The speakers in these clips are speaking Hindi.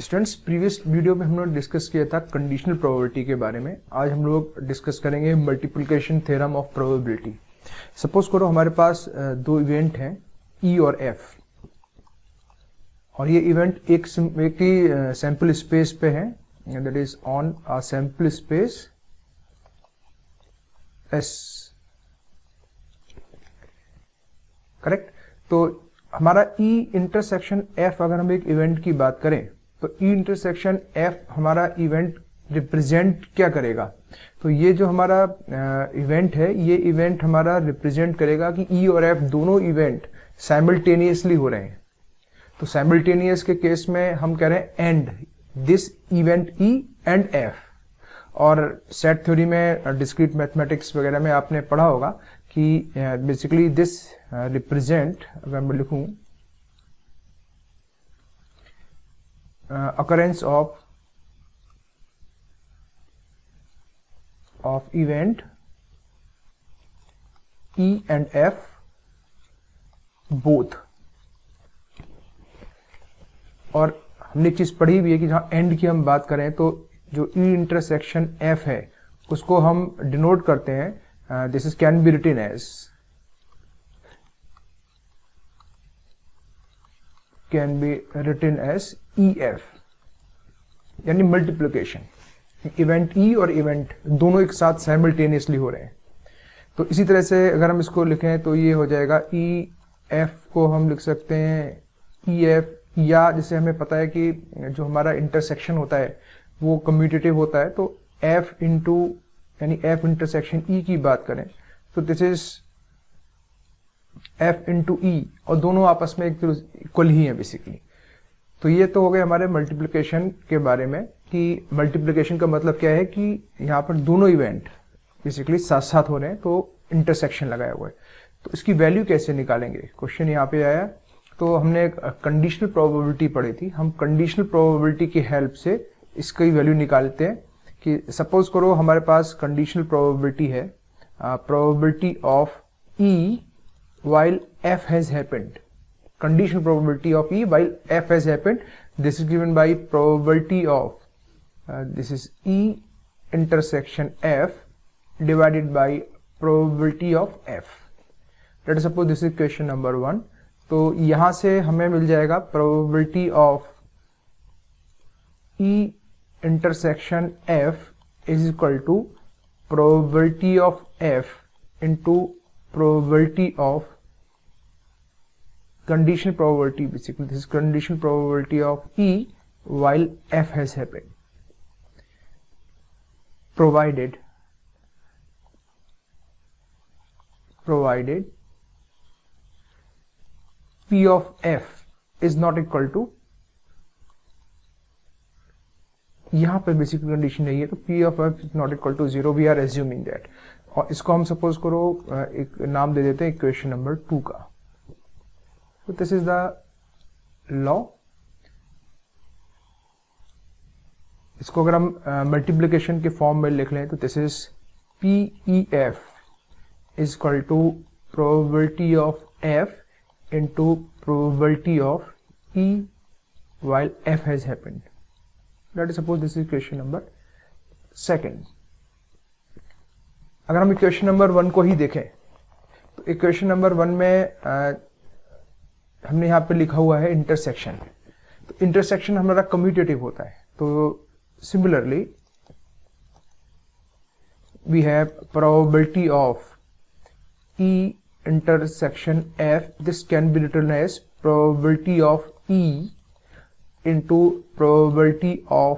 स्टूडेंट्स, प्रीवियस वीडियो में हम लोग डिस्कस किया था कंडीशनल प्रोबेबिलिटी के बारे में। आज हम लोग डिस्कस करेंगे multiplication theorem of probability. Suppose करो हमारे पास दो इवेंट हैं ई और एफ, और ये इवेंट एक ही सैंपल स्पेस पे है, that is on a sample space S. Correct. तो हमारा ई इंटरसेक्शन एफ, अगर हम एक इवेंट की बात करें तो ई इंटरसेक्शन एफ हमारा इवेंट रिप्रेजेंट क्या करेगा? तो ये जो हमारा इवेंट है, ये इवेंट हमारा रिप्रेजेंट करेगा कि ई और एफ दोनों इवेंट साइमल्टेनियसली हो रहे हैं। तो साइमल्टेनियस के केस में हम कह रहे हैं and this event E and F. और सेट थ्योरी में, डिस्क्रीट मैथमेटिक्स वगैरह में आपने पढ़ा होगा कि बेसिकली दिस रिप्रेजेंट, अगर मैं लिखूं occurrence of event E and F both। और हमने एक चीज पढ़ी भी है कि जहां एंड की हम बात करें तो जो E इंटरसेक्शन F है उसको हम डिनोट करते हैं, this is can be written as EF, यानी मल्टीप्लिकेशन। इवेंट ई और इवेंट दोनों एक साथ साइमल्टेनियसली हो रहे हैं। तो इसी तरह से अगर हम इसको लिखें तो ये हो जाएगा EF को हम लिख सकते हैं EF, या जैसे हमें पता है कि जो हमारा इंटरसेक्शन होता है वो कम्यूटेटिव होता है, तो F इंटू यानी F इंटरसेक्शन E की बात करें तो this is F into E, और दोनों आपस में एक इक्वल ही है बेसिकली। तो ये तो हो गए हमारे मल्टीप्लिकेशन के बारे में कि मल्टीप्लिकेशन का मतलब क्या है कि यहाँ पर दोनों इवेंट बेसिकली साथ साथ हो रहे हैं, तो इंटरसेक्शन लगाया हुआ है। तो इसकी वैल्यू कैसे निकालेंगे, क्वेश्चन यहाँ पे आया। तो हमने एक कंडीशनल प्रोबेबिलिटी पढ़ी थी, हम कंडीशनल प्रोबेबिलिटी की हेल्प से इसकी वैल्यू निकालते हैं। कि सपोज करो हमारे पास कंडीशनल प्रोबेबिलिटी है, probability of E while F has happened, conditional probability of E while F has happened, this is given by probability of this is E intersection F divided by probability of F। Let us suppose this is question number 1। तो यहां से हमें मिल जाएगा probability of E intersection F is equal to probability of F into probability of conditional probability, basically this is conditional probability of E while F has happened, provided P of F is not equal to, यहां पर बेसिक कंडीशन नहीं है, तो P of F is not equal to 0, we are assuming that। और इसको हम सपोज करो एक नाम दे देते हैं इक्वेशन नंबर 2 का। तो दिस इज द लॉ। इसको अगर हम मल्टीप्लिकेशन के फॉर्म में लिख लें तो this is PEF is equal to probability of F into probability of E while F has happened। Let us suppose this is equation number 2। अगर हम इक्वेशन नंबर 1 को ही देखें तो इक्वेशन नंबर 1 में हमने यहाँ पे लिखा हुआ है इंटरसेक्शन। तो इंटरसेक्शन हमारा कम्यूटेटिव होता है। तो similarly we have probability of E intersection F, this can be written as probability of E into probability of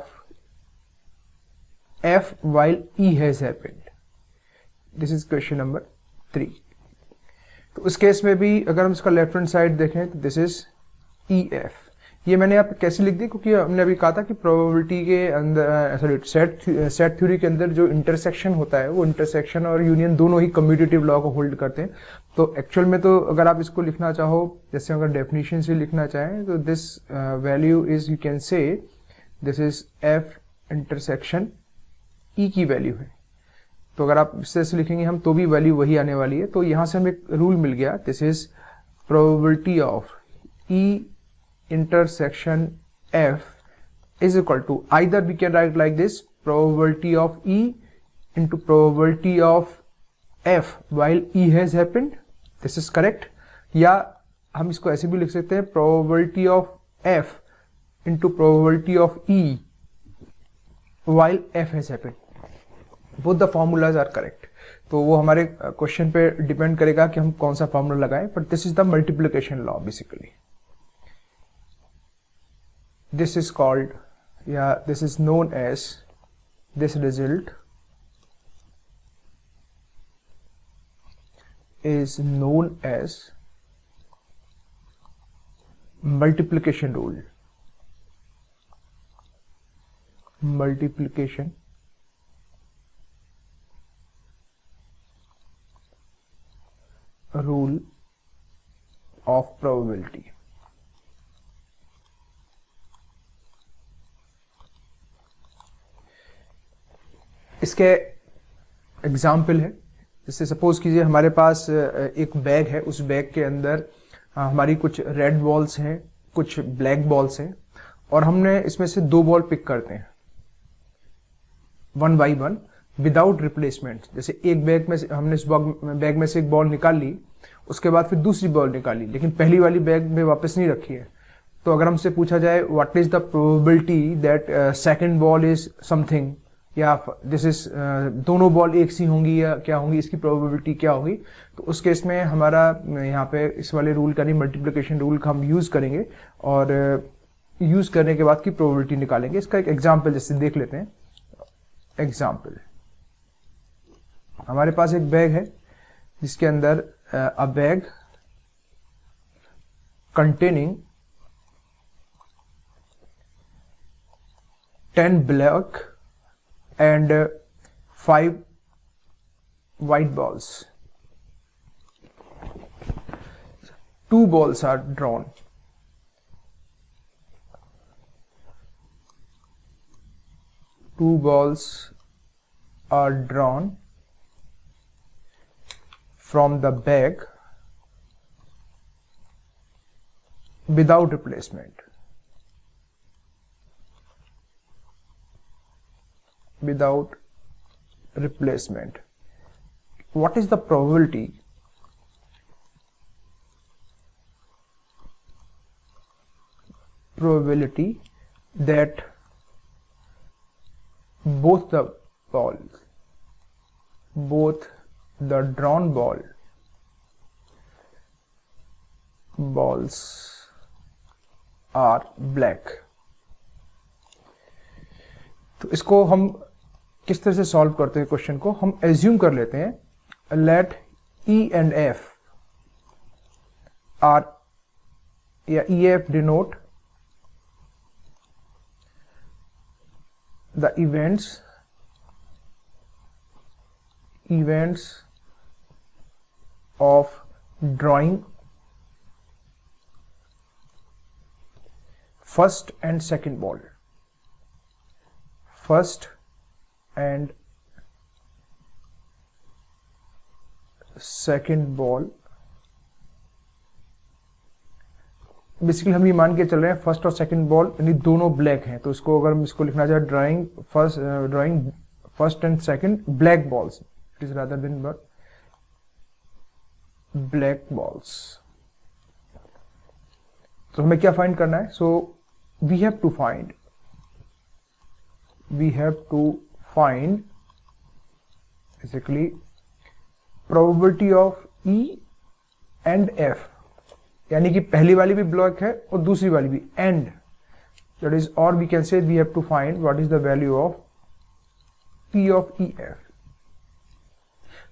F while E has happened। This is question number 3। तो उस केस में भी अगर हम इसका लेफ्ट हैंड साइड देखें तो दिस इज EF। ये मैंने यहाँ पे कैसे लिख दी, क्योंकि हमने अभी कहा था कि प्रोबेबिलिटी के अंदर, सॉरी सेट थ्योरी के अंदर जो इंटरसेक्शन होता है वो इंटरसेक्शन और यूनियन दोनों ही कम्यूटेटिव लॉ को होल्ड करते हैं। तो एक्चुअल में तो अगर आप इसको लिखना चाहो, जैसे अगर डेफिनेशन से लिखना चाहें तो this value is, you can say this is F intersection E की वैल्यू है। तो अगर आप इससे लिखेंगे हम तो भी वैल्यू वही आने वाली है। तो यहां से हमें एक रूल मिल गया, this is probability of E intersection F is equal to, either we can write like this, probability of E into probability of F while E has happened, this is correct. या हम इसको ऐसे भी लिख सकते हैं, probability of F into probability of E while F has happened. Both the formulas are correct. तो वो हमारे क्वेश्चन पे डिपेंड करेगा कि हम कौन सा फॉर्मूला लगाएं, but this is the multiplication law basically. This is called, या this is known as, this result is known as multiplication rule. Multiplication rule of probability. इसके एग्जाम्पल है, जैसे सपोज कीजिए हमारे पास एक बैग है, उस बैग के अंदर हमारी कुछ रेड बॉल्स हैं, कुछ ब्लैक बॉल्स हैं, और हमने इसमें से 2 बॉल पिक करते हैं 1 by 1 विदाउट रिप्लेसमेंट. जैसे एक बैग में हमने इस बैग में से एक बॉल निकाल ली, उसके बाद फिर दूसरी बॉल निकाली, लेकिन पहली वाली बैग में वापस नहीं रखी है. तो अगर हमसे पूछा जाए what is the probability that second ball is something, या दिस इज दोनों बॉल एक सी होंगी या क्या होंगी, इसकी प्रोबेबिलिटी क्या होगी, तो उस केस में हमारा यहाँ पे इस वाले रूल का नहीं, मल्टीप्लिकेशन रूल का हम यूज करेंगे और यूज करने के बाद की प्रोबेबिलिटी निकालेंगे. इसका एक एग्जांपल जैसे देख लेते हैं. एग्जांपल, हमारे पास एक बैग है जिसके अंदर अ bag containing 10 black and 5 white balls. 2 balls are drawn. Two balls are drawn from the bag without replacement. Without replacement. What is the probability that both the drawn balls are black? तो इसको हम किस तरह से सॉल्व करते हैं क्वेश्चन को, हम एज्यूम कर लेते हैं let E and F are, या EF denote the events of drawing first and second ball. First and second ball. Basically हम ये मान के चल रहे हैं फर्स्ट और सेकंड बॉल यानी दोनों ब्लैक हैं, तो इसको अगर हम इसको लिखना चाहे drawing first and second black balls, it is rather than but black balls. तो हमें क्या फाइंड करना है? So we have to find basically probability of E and F, यानी कि पहली वाली भी ब्लैक है और दूसरी वाली भी, and that is, or we can say we have to find what is the value of P of EF.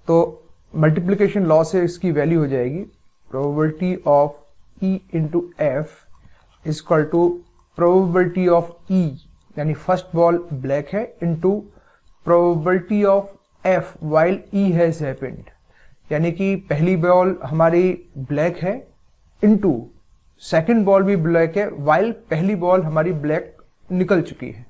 तो मल्टीप्लिकेशन लॉ से इसकी वैल्यू हो जाएगी probability of E into F is equal to probability of E, यानी फर्स्ट बॉल ब्लैक है, into probability of F while E has happened, यानी कि पहली बॉल हमारी ब्लैक है इनटू सेकंड बॉल भी ब्लैक है while पहली बॉल हमारी ब्लैक निकल चुकी है.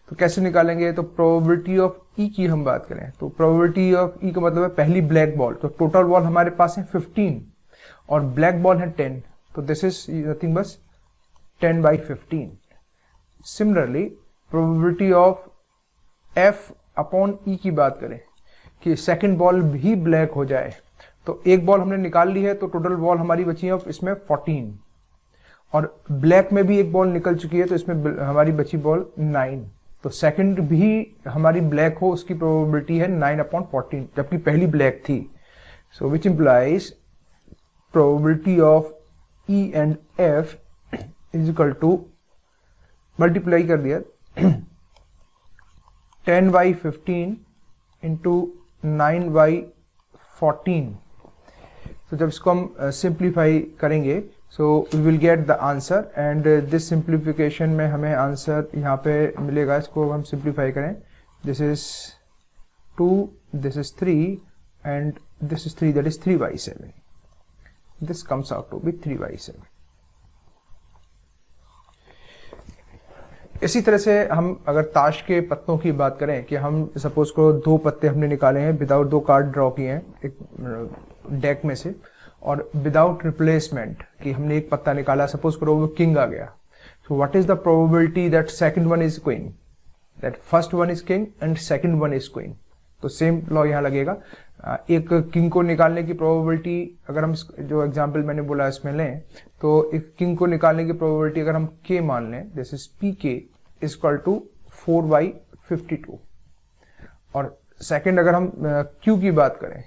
तो कैसे निकालेंगे? तो प्रोबेबिलिटी ऑफ E की हम बात करें तो प्रोबेबिलिटी ऑफ E का मतलब है पहली ब्लैक बॉल, तो टोटल बॉल हमारे पास है 15 और ब्लैक बॉल है 10, तो दिस इज नथिंग बस 10 by 15. Similarly probability of f upon e की बात करें कि सेकंड बॉल भी ब्लैक हो जाए, तो एक बॉल हमने निकाल ली है तो टोटल बॉल हमारी बची है इसमें 14, और ब्लैक में भी एक बॉल निकल चुकी है तो इसमें हमारी बची बॉल 9, तो सेकंड भी हमारी ब्लैक हो उसकी प्रोबेबिलिटी है 9/14 जबकि पहली ब्लैक थी। So which implies probability of e and f is equal to, multiply कर दिया 10/15 इंटू 9/14। तो जब इसको हम सिंप्लीफाई करेंगे so we will get the answer, and this simplification में हमें आंसर यहाँ पे मिलेगा। इसको हम सिंप्लीफाई करें, this is 2, this is 3 and this is 3, that is 3/7। This comes out to be 3/7। इसी तरह से हम अगर ताश के पत्तों की बात करें कि हम सपोज को 2 पत्ते हमने निकाले हैं विदाउट 2 कार्ड ड्रॉ किए हैं एक डेक में से, और विदाउट रिप्लेसमेंट कि हमने एक पत्ता निकाला, सपोज करो वो किंग आ गया, so what is the probability that second one is queen, that first one is king and second one is queen. तो सेम लॉ यहां लगेगा। एक किंग को निकालने की प्रोबेबिलिटी अगर हम जो एग्जांपल मैंने बोला इसमें लें, तो एक किंग को निकालने की प्रोबेबिलिटी अगर हम k मान लें, this is pk is equal to 4/52, और सेकंड अगर हम q की बात करें,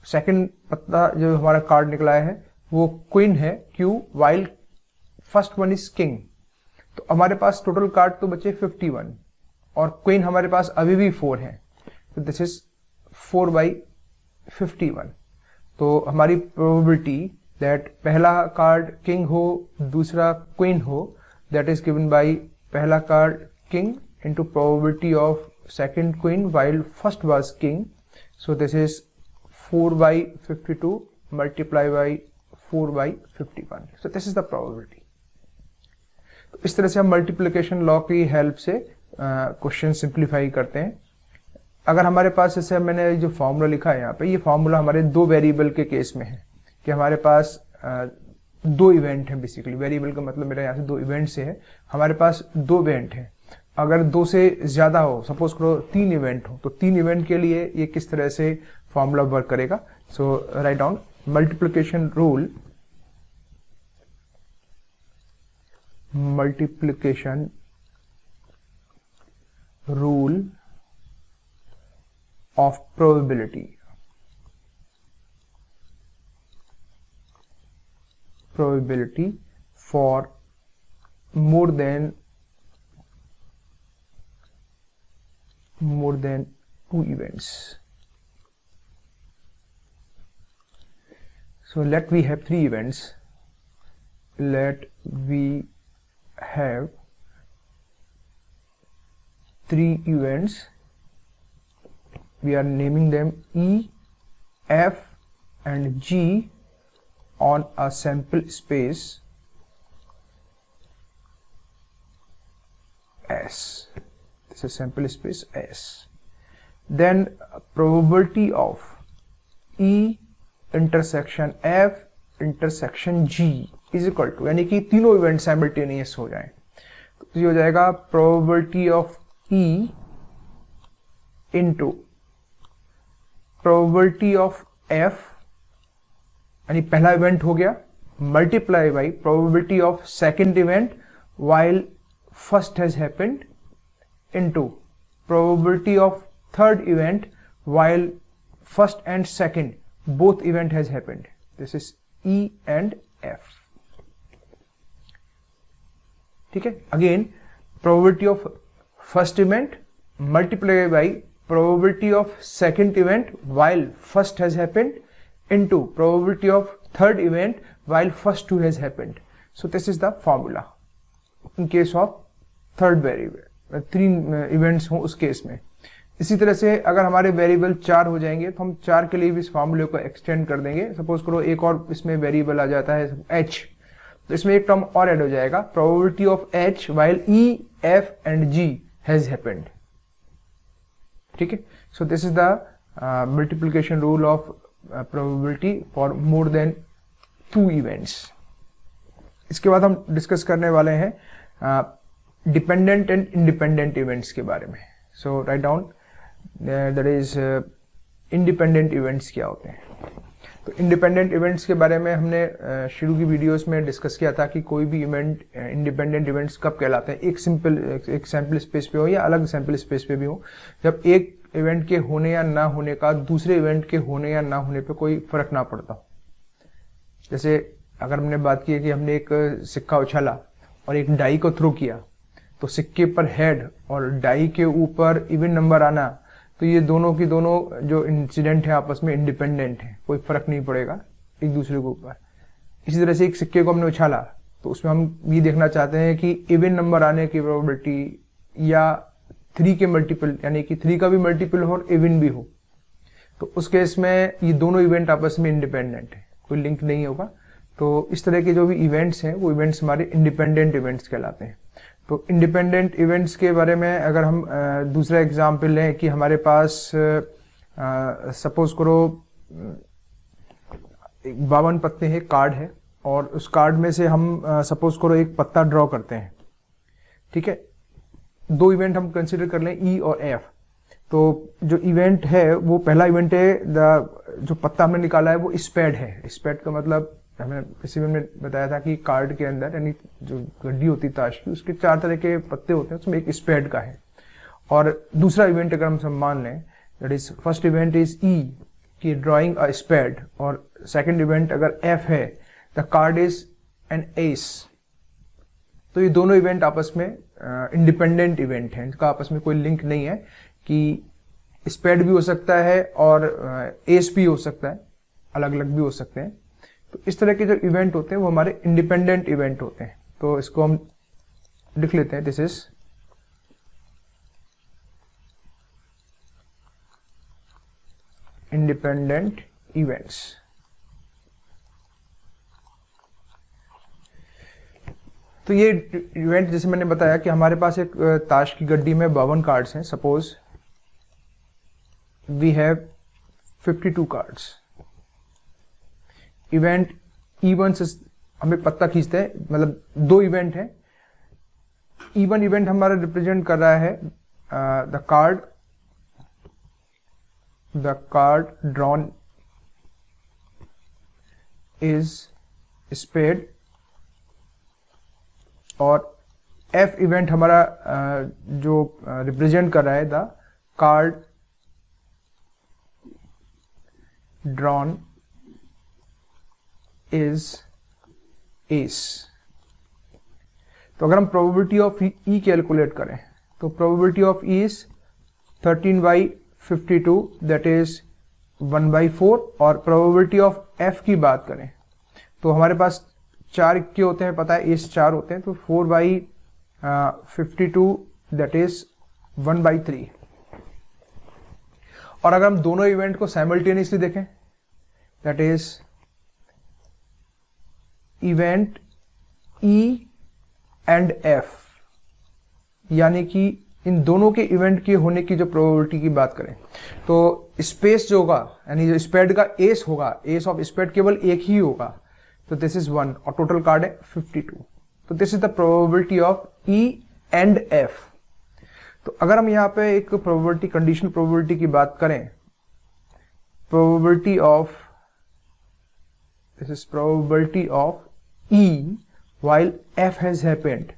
सेकंड पत्ता जो हमारा कार्ड निकला है वो क्वीन है q, while first one is king, तो हमारे पास टोटल कार्ड तो बचे 51 और क्वीन हमारे पास अभी भी 4 है, तो दिस इज 4/51। तो हमारी प्रोबेबिलिटी दैट पहला कार्ड किंग हो दूसरा क्वीन हो, दैट इज गिवन बाय पहला card king into probability of second queen while first was king, so this is 4/52 multiplied by 4/51, so this is the probability। तो इस तरह से हम मल्टीप्लिकेशन लॉ की हेल्प से क्वेश्चन सिंप्लीफाई करते हैं। अगर हमारे पास जैसे मैंने जो फॉर्मूला लिखा है यहाँ पे, ये फॉर्मूला हमारे 2 वेरिएबल के केस में है कि हमारे पास 2 इवेंट है, बेसिकली वेरिएबल का मतलब मेरा यहाँ से 2 इवेंट से है, हमारे पास 2 इवेंट है। अगर 2 से ज्यादा हो, सपोज करो 3 इवेंट हो, तो 3 इवेंट के लिए ये किस तरह से फॉर्मूला वर्क करेगा। So write down multiplication rule, multiplication rule of probability for more than 2 events। So let we have 3 events, let we have 3 events, we are naming them E, F and G on a sample space S. This is sample space S. Then probability of E intersection F intersection G is equal to, यानी कि तीनों इवेंट साइमल्टेनियस हो जाएं, तो ये हो जाएगा probability of E into probability of f, यानी पहला इवेंट हो गया, multiply by probability of second event while first has happened into probability of third event while first and second both event has happened, this is E and F। ठीक है, again probability of first event multiply by probability of second event while first has happened into probability of third event while first 2 has happened, so this is the formula in case of third variable, 3 events हो उस केस में। इसी तरह से अगर हमारे वेरिएबल 4 हो जाएंगे तो हम 4 के लिए भी इस फॉर्मूले को एक्सटेंड कर देंगे। सपोज करो एक और इसमें वेरिएबल आ जाता है h, तो इसमें एक टर्म और ऐड हो जाएगा, probability of h while E, F and G has happened। ठीक है, so this is the multiplication rule of probability for more than 2 events. इसके बाद हम डिस्कस करने वाले हैं डिपेंडेंट एंड इंडिपेंडेंट इवेंट्स के बारे में. So write down that is independent events क्या होते हैं. तो इंडिपेंडेंट इवेंट्स के बारे में हमने शुरू की वीडियोस में डिस्कस किया था कि कोई भी इवेंट इंडिपेंडेंट इवेंट्स कब कहलाते हैं. एक सैंपल स्पेस पे हो या अलग सैंपल स्पेस पे भी हो, जब एक इवेंट के होने या ना होने का दूसरे इवेंट के होने या ना होने पे कोई फर्क ना पड़ता. जैसे अगर हमने बात की है कि हमने एक सिक्का उछाला और एक डाई को थ्रो किया, तो सिक्के पर हेड और डाई के ऊपर इवन नंबर आना, तो ये दोनों की दोनों जो इंसिडेंट है आपस में इंडिपेंडेंट है, कोई फर्क नहीं पड़ेगा एक दूसरे के ऊपर. इसी तरह से एक सिक्के को हमने उछाला तो उसमें हम ये देखना चाहते हैं कि इवन नंबर आने की प्रोबेबिलिटी या 3 के मल्टीपल, यानी कि 3 का भी मल्टीपल हो और इवन भी हो, तो उस केस में ये दोनों इवेंट आपस में इंडिपेंडेंट है, कोई लिंक नहीं होगा. तो इस तरह के जो भी इवेंट्स हैं वो इवेंट्स हमारे इंडिपेंडेंट इवेंट्स कहलाते हैं. तो इंडिपेंडेंट इवेंट्स के बारे में अगर हम दूसरा एग्जाम्पल लें कि हमारे पास सपोज करो 52 पत्ते हैं, कार्ड है, और उस कार्ड में से हम सपोज करो एक पत्ता ड्रॉ करते हैं. ठीक है, 2 इवेंट हम कंसिडर कर लें ई और एफ. तो जो इवेंट है वो पहला इवेंट है जो पत्ता हमने निकाला है वो स्पेड है. स्पेड का मतलब हमें इसी में बताया था कि कार्ड के अंदर, यानी जो गड्डी होती है ताश की, उसके 4 तरह के पत्ते होते हैं, उसमें एक स्पेड का है. और दूसरा इवेंट अगर हम मान लें, that is first event is e की ड्रॉइंग अ स्पेड, और सेकंड इवेंट अगर एफ है, the card is an ace. तो ये दोनों इवेंट आपस में इंडिपेंडेंट इवेंट हैं, इनका आपस में कोई लिंक नहीं है कि स्पेड भी हो सकता है और एस भी हो सकता है, अलग अलग भी हो सकते हैं. तो इस तरह के जो इवेंट होते हैं वो हमारे इंडिपेंडेंट इवेंट होते हैं. तो इसको हम लिख लेते हैं, दिस इज इंडिपेंडेंट इवेंट्स. तो ये इवेंट जैसे मैंने बताया कि हमारे पास एक ताश की गड्डी में 52 कार्ड्स हैं. Suppose we have 52 cards. Event E1 से हम एक पत्ता खींचते हैं, मतलब 2 इवेंट है. E1 इवेंट हमारा रिप्रेजेंट कर रहा है the card drawn is spade, और F इवेंट हमारा जो रिप्रेजेंट कर रहा है the card drawn is ace. तो अगर हम प्रोबेबिलिटी ऑफ ई कैलकुलेट करें तो probability of E is 13/52, that is 1/4. और प्रोबेबिलिटी ऑफ एफ की बात करें तो हमारे पास 4 इक्के होते हैं, पता है एस 4 होते हैं, तो 4/52 दैट इज 1/3. और अगर हम दोनों इवेंट को साइमल्टेनियसली देखें, that is event E and F, यानी कि इन दोनों के इवेंट के होने की जो प्रोबेबिलिटी की बात करें तो स्पेस जो होगा, यानी जो स्पेड का एस होगा, एस ऑफ स्पेड केवल एक ही होगा, तो दिस इज 1 और टोटल कार्ड है 52. तो this is the probability of e and F. तो अगर हम यहाँ पे एक प्रोबेबिलिटी, कंडीशनल प्रोबेबिलिटी की बात करें, probability of, this is probability of E while F has happened.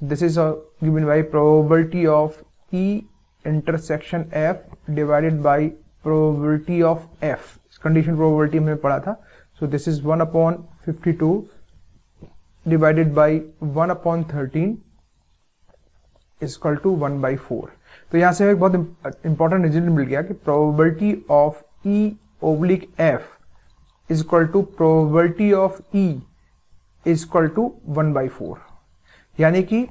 So this is given by probability of E intersection F divided by probability of F. Condition probability हमने पढ़ा था. So this is 1/52 divided by 1/13 is equal to 1/4. तो यहाँ से एक बहुत इंपॉर्टेंट रिजल्ट मिल गया कि probability of E oblique F is equal to probability of E is equal to 1/4. यानी कि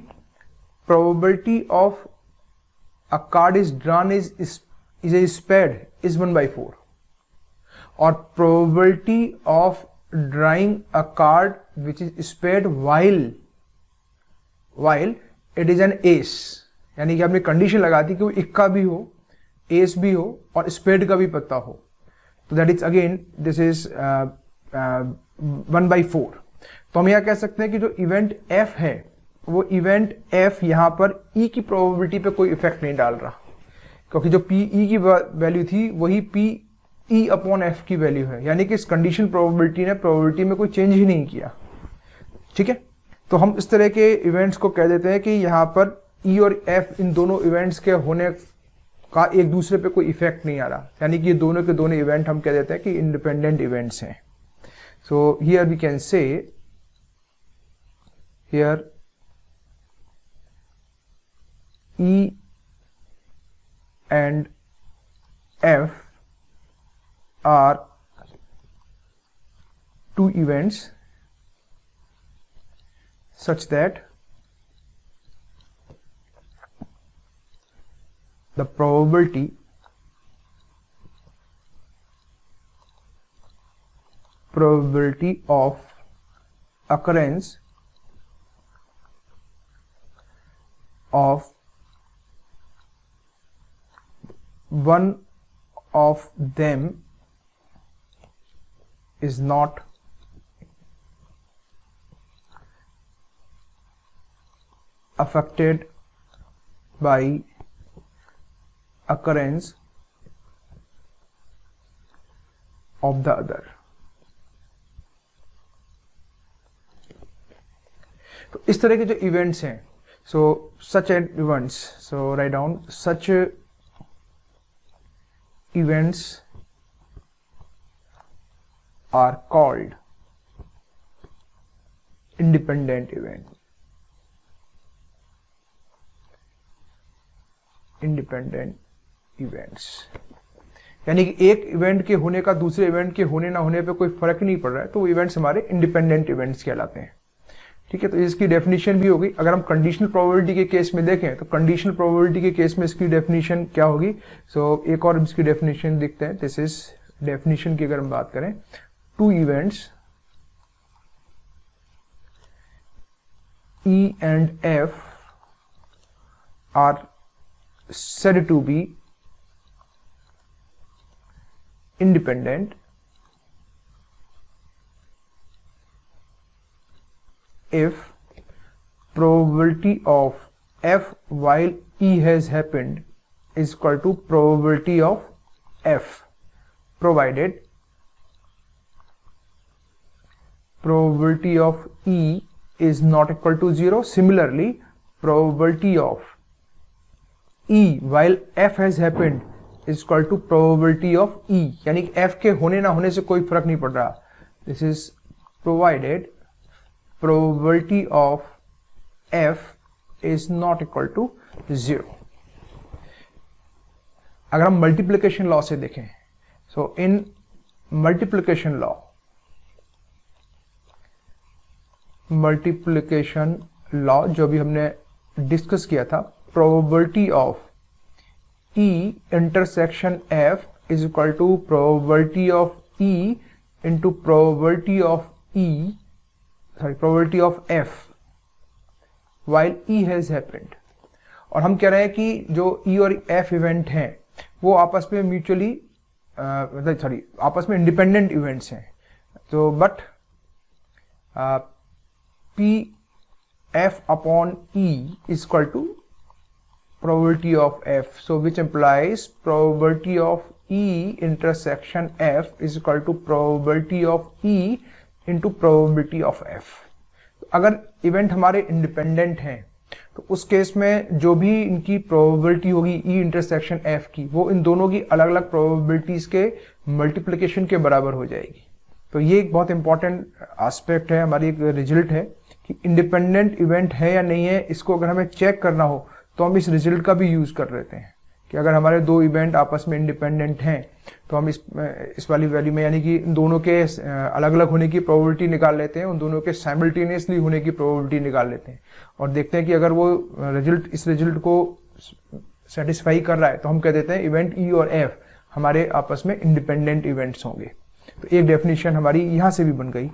probability of a card is drawn is a spade is 1/4, और probability of drawing a card which is spade while it is an ace, यानी कि आपने कंडीशन लगा दी कि वो इक्का भी हो, एस भी हो और स्पेड का भी पत्ता हो, तो that is again this is 1/4. तो हम यह कह सकते हैं कि जो इवेंट F है वो इवेंट एफ यहाँ पर ई की प्रोबेबिलिटी पे कोई इफेक्ट नहीं डाल रहा, क्योंकि जो पी ई की वैल्यू थी वही पी ई अपॉन एफ की वैल्यू है, यानी कि इस कंडीशन प्रोबेबिलिटी ने प्रोबेबिलिटी में कोई चेंज ही नहीं किया। ठीक है, तो हम इस तरह के इवेंट्स को कह देते हैं कि यहाँ पर ई और एफ इन दोनों इवेंट्स के होने का एक दूसरे पे कोई इफेक्ट नहीं आ रहा, यानी कि ये दोनों के दोनों इवेंट हम कह देते हैं कि इंडिपेंडेंट इवेंट्स हैं। So here we can say here E and F are two events such that the probability of occurrence of one of them is not affected by occurrence of the other। तो इस तरह के जो इवेंट्स हैं, so such events, so write down such events are called independent events। यानी कि एक इवेंट के होने का दूसरे इवेंट के होने ना होने पे कोई फर्क नहीं पड़ रहा है, तो वो इवेंट्स हमारे इंडिपेंडेंट इवेंट्स कहलाते हैं। ठीक है, तो इसकी डेफिनेशन भी होगी। अगर हम कंडीशनल प्रोबेबिलिटी के केस में देखें तो कंडीशनल प्रोबेबिलिटी के केस में इसकी डेफिनेशन क्या होगी। सो एक और इसकी डेफिनेशन देखते हैं। दिस इज डेफिनेशन की अगर हम बात करें, two events E and F are said to be independent if probability of F while E has happened is equal to probability of F, provided probability of E is not equal to 0. Similarly, probability of E while F has happened is equal to probability of E, यानी कि F के होने ना होने से कोई फर्क नहीं पड़ रहा। This is provided probability of F is not equal to 0। अगर हम मल्टीप्लिकेशन लॉ से देखें, सो इन मल्टीप्लिकेशन लॉ जो भी हमने डिस्कस किया था, probability of E intersection F is equal to probability of E into probability of F while E has happened। और हम कह रहे हैं कि जो E और F इवेंट हैं वो आपस में म्यूचुअली आपस में इंडिपेंडेंट इवेंट्स हैं। तो but P F upon E is equal to probability of F, so which implies probability of E intersection F is equal to probability of E into probability of F। अगर इवेंट हमारे इंडिपेंडेंट हैं तो उस केस में जो भी इनकी प्रोबेबिलिटी होगी E इंटरसेक्शन F की, वो इन दोनों की अलग अलग प्रोबेबिलिटीज के मल्टीप्लिकेशन के बराबर हो जाएगी। तो ये एक बहुत इंपॉर्टेंट एस्पेक्ट है, हमारी एक रिजल्ट है कि इंडिपेंडेंट इवेंट है या नहीं है। इसको अगर हमें चेक करना हो तो हम इस रिजल्ट का भी यूज कर लेते हैं कि अगर हमारे दो इवेंट आपस में इंडिपेंडेंट हैं तो हम इस वाली वैल्यू में, यानी कि इन दोनों के अलग अलग होने की प्रोबेबिलिटी निकाल लेते हैं, उन दोनों के साइमल्टेनियसली होने की प्रोबेबिलिटी निकाल लेते हैं और देखते हैं कि अगर वो रिजल्ट इस रिजल्ट को सेटिस्फाई कर रहा है तो हम कह देते हैं इवेंट E और F हमारे आपस में इंडिपेंडेंट इवेंट्स होंगे। तो एक डेफिनेशन हमारी यहां से भी बन गई।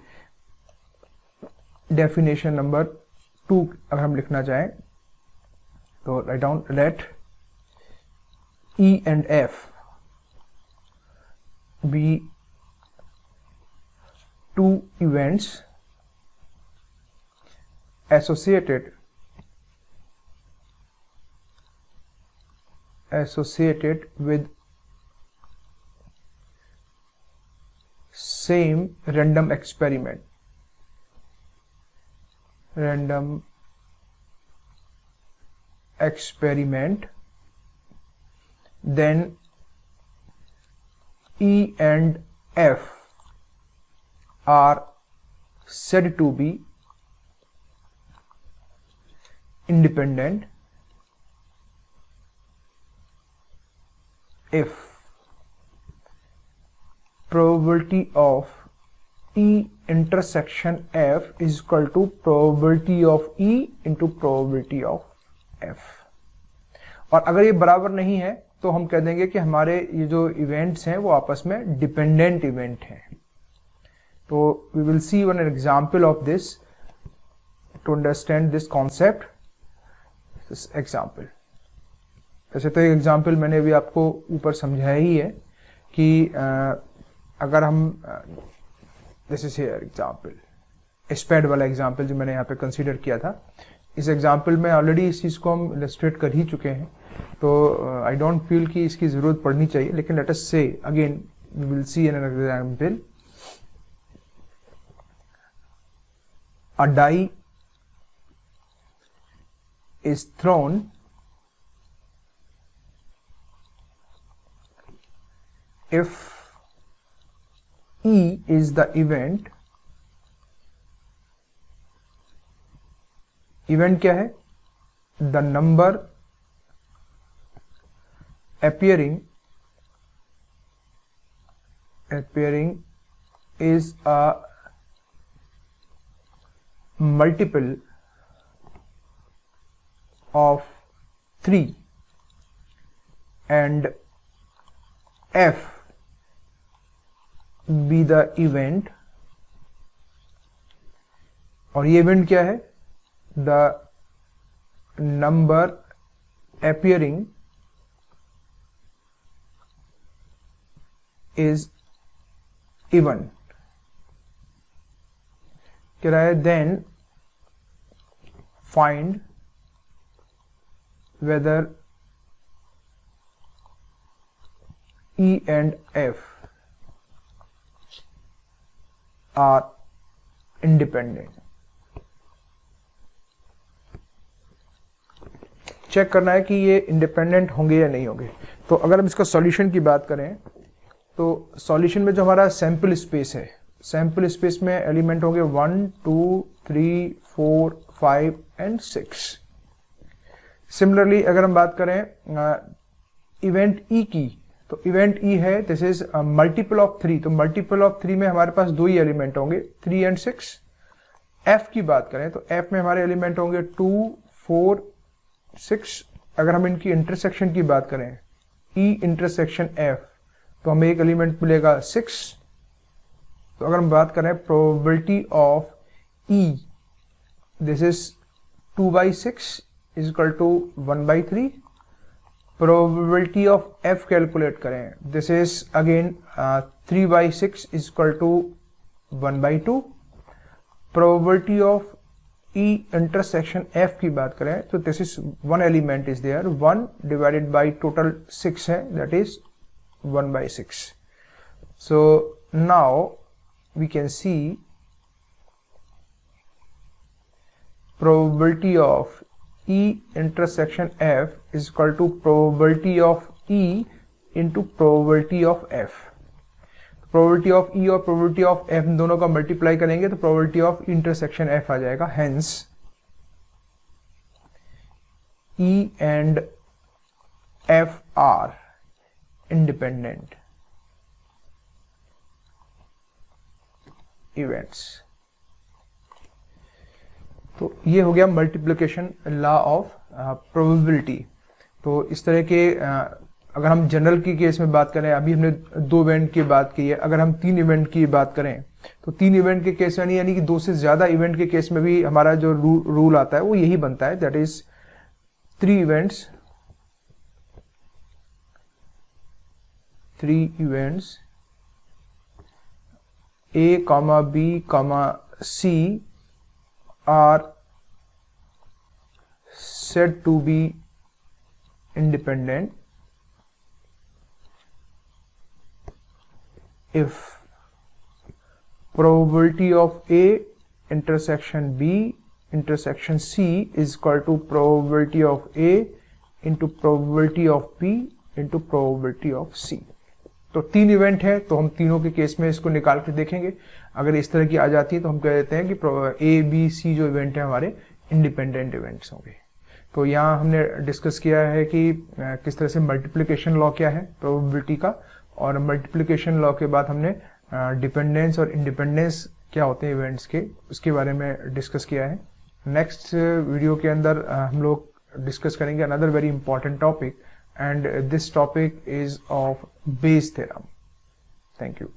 डेफिनेशन नंबर 2 अगर हम लिखना चाहें तो write down, let E and F be two events associated associated with same random experiment, then E and F are said to be independent if probability of E intersection F is equal to probability of E into probability of F। और अगर ये बराबर नहीं है तो हम कह देंगे कि हमारे ये जो इवेंट्स हैं वो आपस में डिपेंडेंट इवेंट हैं। तो we will see one example of this to understand this concept. Example, वैसे तो एक एग्जाम्पल मैंने अभी आपको ऊपर समझाया ही है कि अगर हम this is here example spade वाला एग्जाम्पल जो मैंने यहाँ पे कंसीडर किया था, इस एग्जाम्पल में ऑलरेडी इस चीज को हम इलस्ट्रेट कर ही चुके हैं, तो आई डोंट फील कि इसकी जरूरत पड़नी चाहिए। लेकिन let us say again we will see an example. A die is thrown if E is the event क्या है? The number appearing is a multiple of 3 and F be the event, और ये इवेंट क्या है? The number appearing is even, कह रहा है then find whether E and F are independent। Check करना है कि ये इंडिपेंडेंट होंगे या नहीं होंगे। तो अगर हम इसका सॉल्यूशन की बात करें तो सॉल्यूशन में जो हमारा सैंपल स्पेस है, सैंपल स्पेस में एलिमेंट होंगे 1 2 3 4 5 एंड 6। सिमिलरली अगर हम बात करें इवेंट ई की, तो इवेंट ई है दिस इज मल्टीपल ऑफ 3, तो मल्टीपल ऑफ 3 में हमारे पास 2 ही एलिमेंट होंगे 3 एंड 6। एफ की बात करें तो एफ में हमारे एलिमेंट होंगे 2 4 6। अगर हम इनकी इंटरसेक्शन की बात करें ई इंटरसेक्शन एफ तो हमें एक एलिमेंट मिलेगा 6। तो अगर हम बात करें probability of e this is 2/6 is equal to 1/3। probability of F calculate करें, this is again 3/6 is equal to 1/2। probability of E intersection F की बात करें तो this is 1 element is there, 1 divided by total 6 है, that is 1/6। So now we can see probability of E intersection F is equal to probability of E into probability of F। probability of E और probability of F दोनों का मल्टीप्लाई करेंगे तो probability of intersection F आ जाएगा। Hence E and F are independent events। तो ये हो गया मल्टीप्लिकेशन लॉ ऑफ प्रोबेबिलिटी। तो इस तरह के अगर हम जनरल की केस में बात करें, अभी हमने 2 इवेंट की बात की है, अगर हम 3 इवेंट की बात करें तो 3 इवेंट के केस में यानी कि 2 से ज्यादा इवेंट के केस में भी हमारा जो रूल आता है वो यही बनता है, that is 3 events A, B, C are said to be independent if probability of A intersection B intersection C is equal to probability of A into probability of B into probability of C। तो 3 इवेंट है, तो हम तीनों के केस में इसको निकाल के देखेंगे। अगर इस तरह की आ जाती है तो हम कह देते हैं कि ए बी सी जो इवेंट है हमारे इंडिपेंडेंट इवेंट्स होंगे। तो यहाँ हमने डिस्कस किया है कि किस तरह से मल्टीप्लिकेशन लॉ क्या है प्रोबेबिलिटी का, और मल्टीप्लिकेशन लॉ के बाद हमने डिपेंडेंस और इंडिपेंडेंस क्या होते हैं इवेंट्स के, उसके बारे में डिस्कस किया है। नेक्स्ट वीडियो के अंदर हम लोग डिस्कस करेंगे another very important topic, and this topic is of Bayes theorem. Thank you.